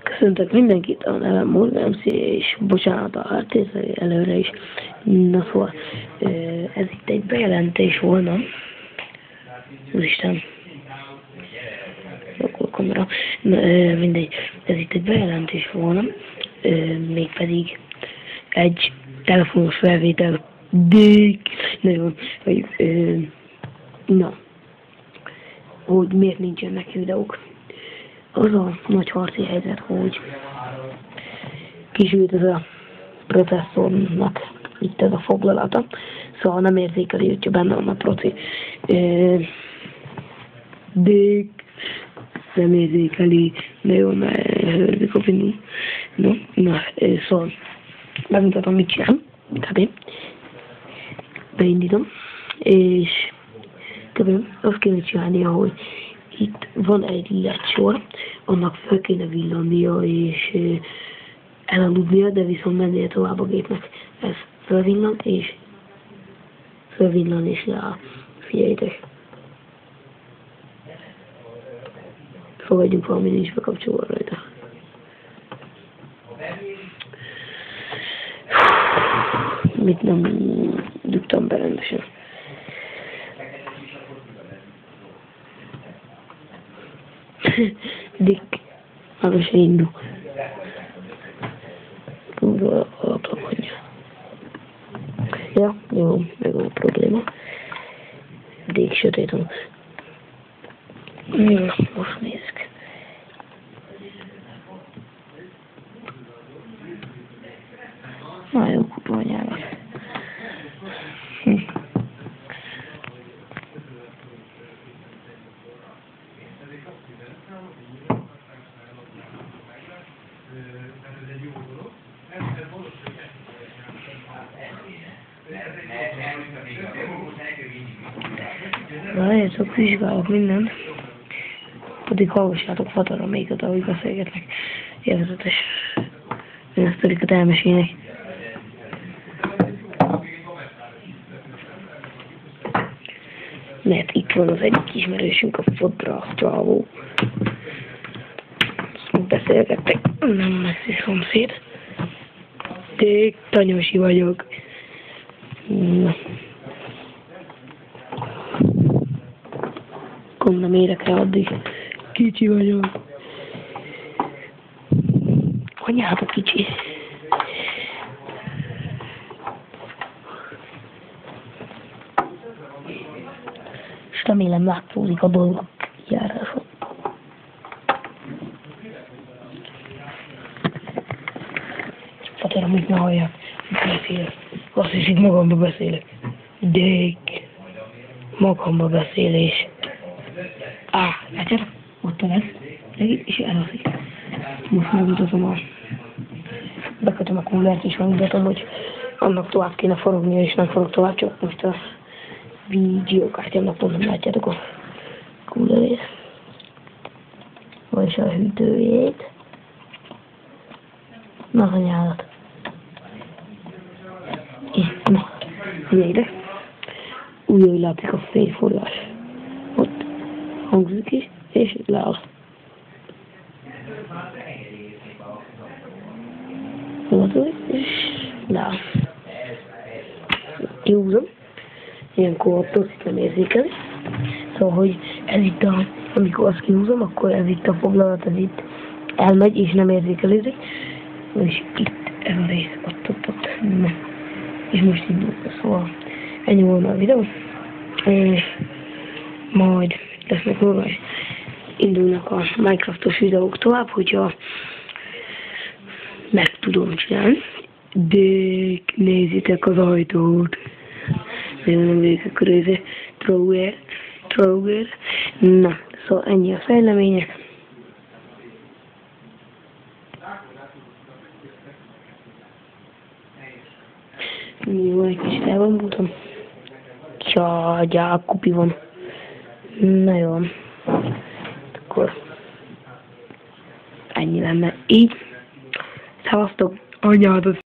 Köszöntök mindenkit, a nevem Morgan MC, és bocsánat a háttér előre is. Na szóval, ez itt egy bejelentés volna. Úristen. Akkor kamera. Mindegy. Ez itt egy bejelentés volna. Mégpedig egy telefonos felvétel. Nagyon, hogy na, hogy miért nincsenek videók. Az a nagy harci helyzet, hogy kisült ez a processzornak itt ez a foglalata, szóval nem érzékeli, hogyha benne van a proci. Nem érzékeli, nagyon hörzik a finom. Na, szóval megmutatom, mit csinál. Kb. Beindítom, és kb. Azt kéne csinálnia, hogy itt van egy LED-sor, annak fel kéne villannia és elaludnia, de viszont mennie tovább a gépnek. Ez felvillan és leáll. Figyeljétek! Fogadjunk, valami nincs bekapcsolva rajta. Mit nem dugtam be rendesen. Dick, maga se indul. Kurva alapanyja. Ja, jó, meg a probléma. Dick sötét van. Na, most nézzük. Na jó, kurva anyára. Várjátok, vizsgálok mindent. Pedig hallgassátok fataramékat, ahogy beszélgetnek. Élvezetes. Én a sztorikat elmesélnek. Mert itt van az egyik ismerősünk, a fodra csávó. Azt beszélgettek, nem messzi szomszéd. Ték, Tanyosi vagyok. Na. Nem érek rá addig. Kicsi vagyok. Anyád a kicsi. És remélem látszódik a dolgok járáson. Fatera, mit ne hallják. Beszélek. Azt hiszik, magamba beszélek. Dék. Magamba beszélés. Látjátok? Ott lesz. És elhaszik. Most megmutatom bekötöm a kullert, és megmutatom, hogy annak tovább kéne forognia, és nem forog tovább, csak most a videókártyámnak pont nem látjátok a kullerét. Vagyis a hűtőjét. Na, az anyádat. Na, figyelj ide. Úgy látszik a fényforrás. Ott hangzik is, és leáll. És leáll. Kihúzom. Ilyenkor a procit nem érzékeli. Szóval, hogy ez itt amikor azt kihúzom, akkor ez itt a foglalat, ez itt elmegy, és nem érzékelődik. És itt ez a rész, ott. És most indul. Szóval ennyi volna a videó. És majd lesznek normális. Indulnak a Minecraftos videók tovább, hogyha meg tudom csinálni. De nézzétek az ajtót. Nem végig a része. Troger. Na, szóval ennyi a fejlemények. Jó, egy kis elvonultam. Cságyák, kupi van. Na jó. Akkor ennyi lenne így. Szevasztok, anyádat!